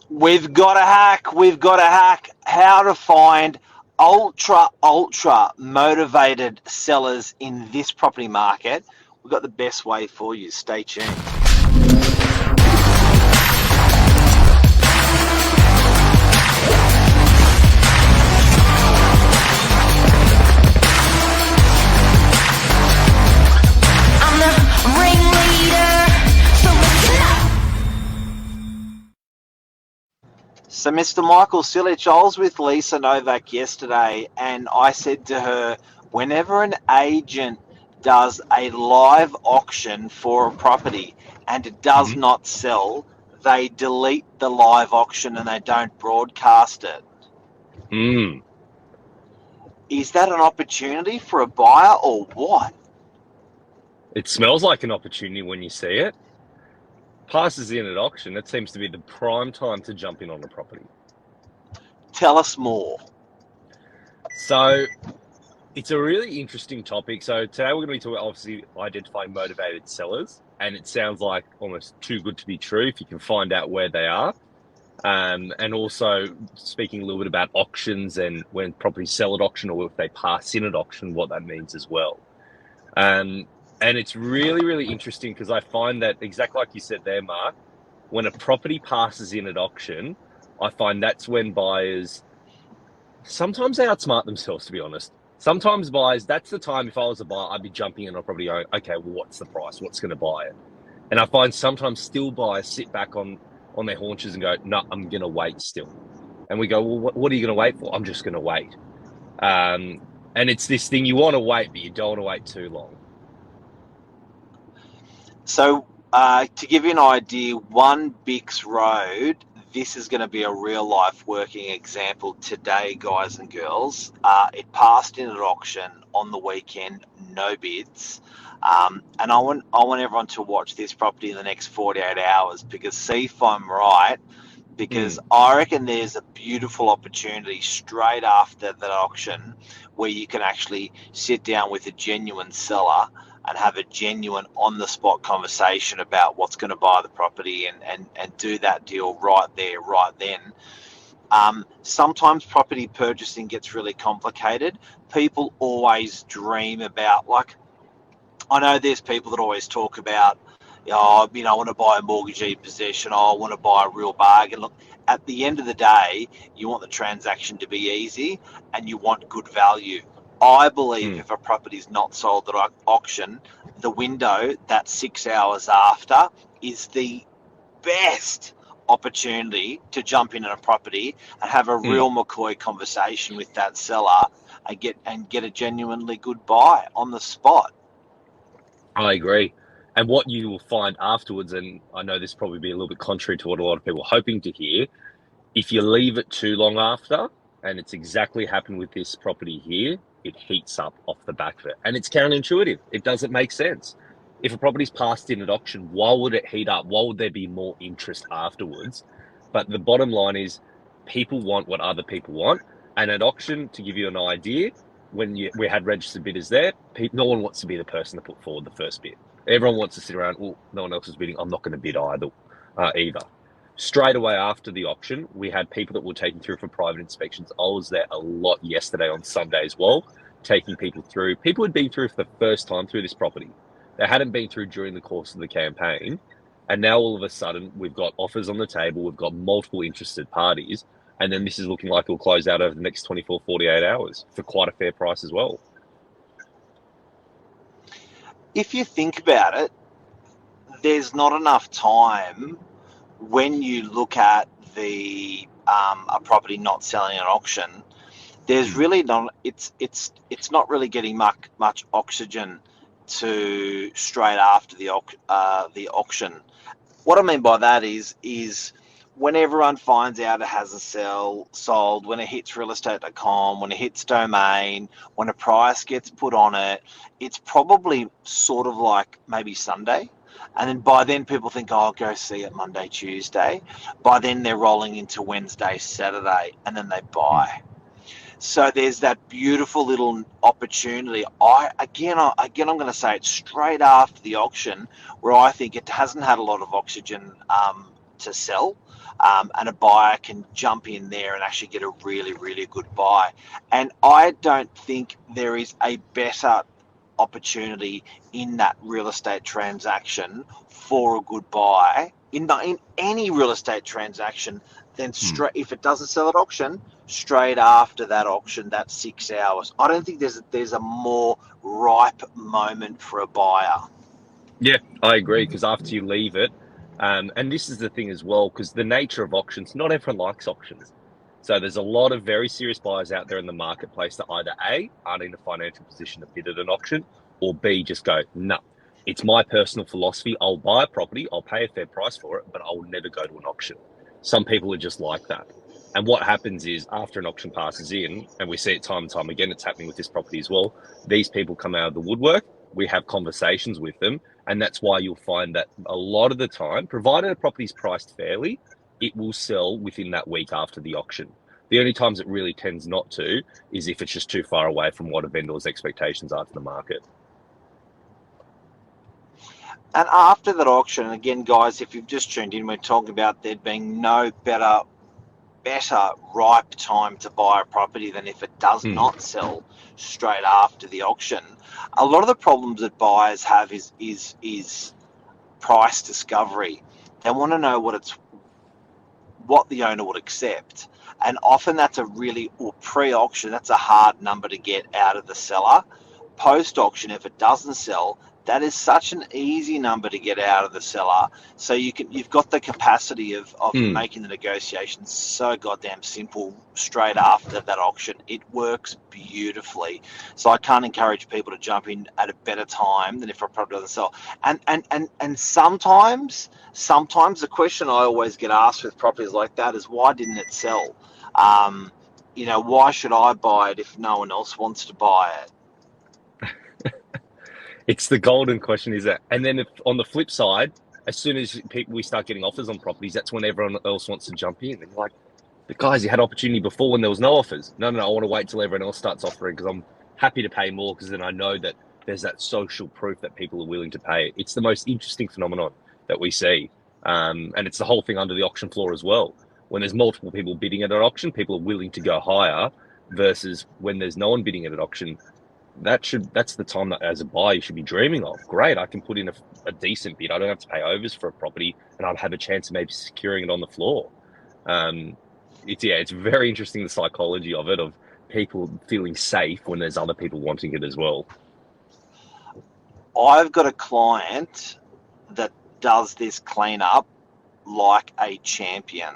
We've got a hack. We've got a hack. How to find ultra motivated sellers in this property market. We've got the best way for you. Stay tuned. I'm the ringleader, so listen up. So, Mr. Michael Silic, I was with Lisa Novak yesterday, and I said to her, whenever an agent does a live auction for a property and it does Mhm. not sell, they delete the live auction and they don't broadcast it. Mm. Is that an opportunity for a buyer or what? It smells like an opportunity when you see it. Passes in at auction, it seems to be the prime time to jump in on a property. Tell us more. So it's a really interesting topic. So today we're going to be talking, obviously, identifying motivated sellers, and it sounds like almost too good to be true if you can find out where they are. And also speaking a little bit about auctions and when properties sell at auction or if they pass in at auction, what that means as well. And it's really, really interesting because I find that exactly like you said there, Mark, when a property passes in at auction, I find that's when buyers sometimes they outsmart themselves, to be honest. Sometimes buyers, that's the time if I was a buyer, I'd be jumping in on property going, okay, well, what's the price? What's going to buy it? And I find sometimes still buyers sit back on their haunches and go, no, I'm going to wait still. And we go, well, what are you going to wait for? I'm just going to wait. And it's this thing, you want to wait, but you don't want to wait too long. So, to give you an idea, One Bix Road, this is going to be a real life working example today, guys and girls. It passed in at auction on the weekend, no bids. And I want everyone to watch this property in the next 48 hours because see if I'm right, because I reckon there's a beautiful opportunity straight after that auction where you can actually sit down with a genuine seller and have a genuine on-the-spot conversation about what's going to buy the property and do that deal right there, right then. Sometimes property purchasing gets really complicated. People always dream about, like, I know there's people that always talk about, oh, I want to buy a mortgagee possession. Oh, I want to buy a real bargain. Look, at the end of the day, you want the transaction to be easy and you want good value. I believe if a property is not sold at auction, the window, that 6 hours after, is the best opportunity to jump in on a property and have a real McCoy conversation with that seller and get a genuinely good buy on the spot. I agree. And what you will find afterwards, and I know this probably be a little bit contrary to what a lot of people are hoping to hear, if you leave it too long after, and it's exactly happened with this property here, it heats up off the back of it. And it's counterintuitive. It doesn't make sense. If a property's passed in at auction, why would it heat up? Why would there be more interest afterwards? But the bottom line is people want what other people want. And at auction, to give you an idea, when we had registered bidders there, no one wants to be the person to put forward the first bid. Everyone wants to sit around, oh, no one else is bidding. I'm not going to bid either. Straight away after the auction, we had people that were taken through for private inspections. I was there a lot yesterday on Sunday as well, taking people through. People had been through for the first time through this property. They hadn't been through during the course of the campaign. And now all of a sudden, we've got offers on the table. We've got multiple interested parties. And then this is looking like it'll close out over the next 24, 48 hours for quite a fair price as well. If you think about it, there's not enough time when you look at a property not selling at auction. There's really not. It's not really getting much oxygen to straight after the auction. What I mean by that is when everyone finds out it has sold, when it hits realestate.com, when it hits domain, when a price gets put on it, it's probably sort of like maybe Sunday. And then by then people think, oh, I'll go see it Monday, Tuesday. By then they're rolling into Wednesday, Saturday, and then they buy. So there's that beautiful little opportunity. I'm going to say it straight after the auction, where I think it hasn't had a lot of oxygen to sell, and a buyer can jump in there and actually get a really, really good buy. And I don't think there is a better opportunity in that real estate transaction for a good buy in any real estate transaction then straight, if it doesn't sell at auction, straight after that auction, that's 6 hours. I don't think there's a more ripe moment for a buyer. Yeah, I agree, because after you leave it, and this is the thing as well, because the nature of auctions, not everyone likes auctions. So there's a lot of very serious buyers out there in the marketplace that either A, aren't in a financial position to bid at an auction, or B, just go, no, it's my personal philosophy. I'll buy a property, I'll pay a fair price for it, but I will never go to an auction. Some people are just like that. And what happens is after an auction passes in, and we see it time and time again, it's happening with this property as well, these people come out of the woodwork, we have conversations with them, and that's why you'll find that a lot of the time, provided a property is priced fairly, it will sell within that week after the auction. The only times it really tends not to is if it's just too far away from what a vendor's expectations are to the market. And after that auction, and again, guys, if you've just tuned in, we're talking about there being no better ripe time to buy a property than if it does not sell straight after the auction. A lot of the problems that buyers have is price discovery. They want to know what the owner would accept, and often that's or pre-auction, that's a hard number to get out of the seller. Post-auction, if it doesn't sell, that is such an easy number to get out of the seller. So you've got the capacity of making the negotiations so goddamn simple straight after that auction. It works beautifully. So I can't encourage people to jump in at a better time than if a property doesn't sell. And sometimes the question I always get asked with properties like that is, why didn't it sell? Why should I buy it if no one else wants to buy it? It's the golden question, is it? And then on the flip side, as soon as we start getting offers on properties, that's when everyone else wants to jump in. And you're like, but guys, you had opportunity before when there was no offers. No, I want to wait till everyone else starts offering because I'm happy to pay more, because then I know that there's that social proof that people are willing to pay. It's the most interesting phenomenon that we see. And it's the whole thing under the auction floor as well. When there's multiple people bidding at an auction, people are willing to go higher, versus when there's no one bidding at an auction. That's the time that as a buyer you should be dreaming of. Great, I can put in a decent bid. I don't have to pay overs for a property, and I'll have a chance of maybe securing it on the floor. It's very interesting, the psychology of it, of people feeling safe when there's other people wanting it as well. I've got a client that does this cleanup like a champion.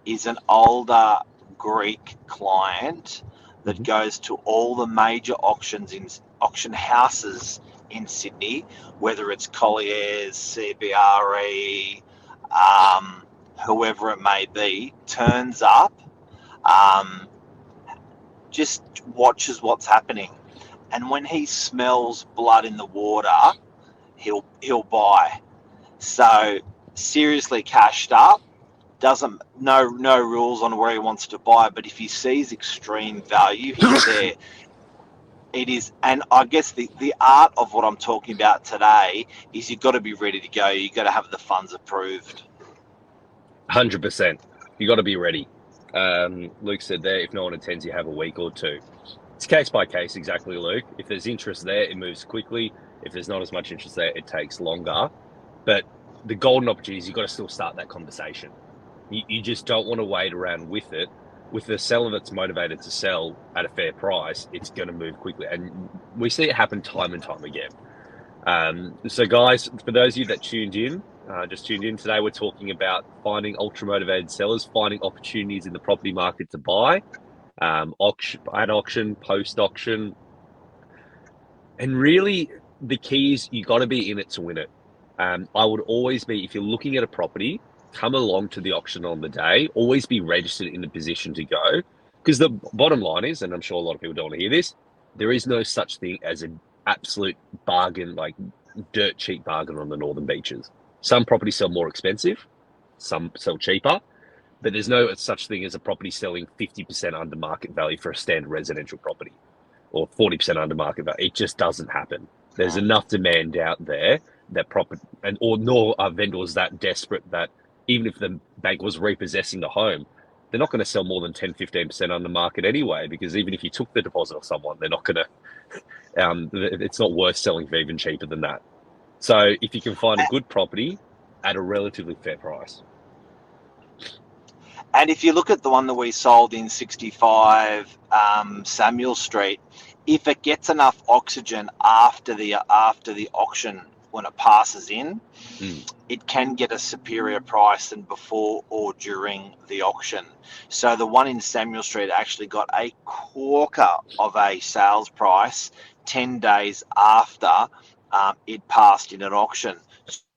Is an older Greek client that goes to all the major auction houses in Sydney, whether it's Collier's, CBRE, whoever it may be, turns up, just watches what's happening. And when he smells blood in the water, he'll buy. So seriously cashed up, no rules on where he wants to buy, but if he sees extreme value, he's there. It is, and I guess the art of what I'm talking about today is you've got to be ready to go. You've got to have the funds approved. 100%. You got to be ready. Luke said there, if no one attends, you have a week or two. It's case by case, exactly, Luke. If there's interest there, it moves quickly. If there's not as much interest there, it takes longer. But the golden opportunity is you've got to still start that conversation. You just don't want to wait around with it. With the seller that's motivated to sell at a fair price, it's going to move quickly. And we see it happen time and time again. So guys, for those of you that just tuned in today, we're talking about finding ultra-motivated sellers, finding opportunities in the property market to buy, at auction, post-auction. And really, the key is you got to be in it to win it. I would always be, if you're looking at a property, come along to the auction on the day, always be registered in a position to go. Because the bottom line is, and I'm sure a lot of people don't want to hear this, there is no such thing as an absolute bargain, like dirt cheap bargain on the northern beaches. Some properties sell more expensive, some sell cheaper, but there's no such thing as a property selling 50% under market value for a standard residential property, or 40% under market value. It just doesn't happen. There's enough demand out there that proper, and or nor are vendors that desperate that even if the bank was repossessing the home, they're not going to sell more than 10-15% on the market anyway, because even if you took the deposit off someone, they're not going to, it's not worth selling for even cheaper than that. So if you can find a good property at a relatively fair price. And if you look at the one that we sold in 65 Samuel Street, if it gets enough oxygen after the auction when it passes in, it can get a superior price than before or during the auction. So the one in Samuel Street actually got a corker of a sales price 10 days after it passed in an auction.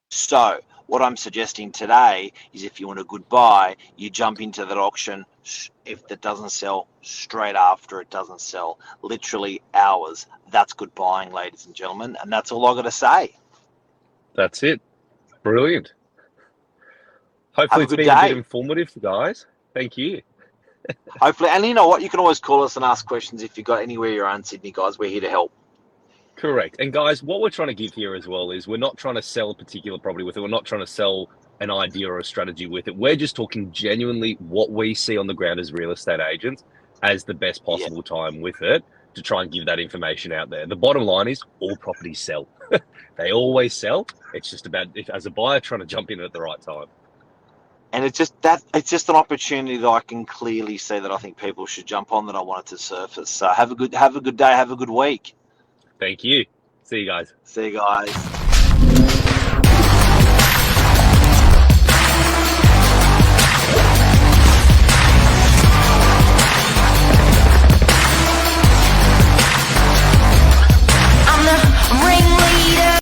So what I'm suggesting today is if you want a good buy, you jump into that auction. If it doesn't sell, straight after it doesn't sell, literally hours. That's good buying, ladies and gentlemen. And that's all I got to say. That's it. Brilliant. Hopefully it's been a bit informative, guys. Thank you. Hopefully. And you know what? You can always call us and ask questions if you've got anywhere you're in Sydney, guys. We're here to help. Correct. And guys, what we're trying to give here as well is we're not trying to sell a particular property with it. We're not trying to sell an idea or a strategy with it. We're just talking genuinely what we see on the ground as real estate agents as the best possible time with it to try and give that information out there. The bottom line is all properties sell. They always sell. It's just about, as a buyer, trying to jump in at the right time. And it's just an opportunity that I can clearly see that I think people should jump on, that I wanted to surface. So have a good day, have a good week. Thank you. See you guys. See you guys. I'm the ring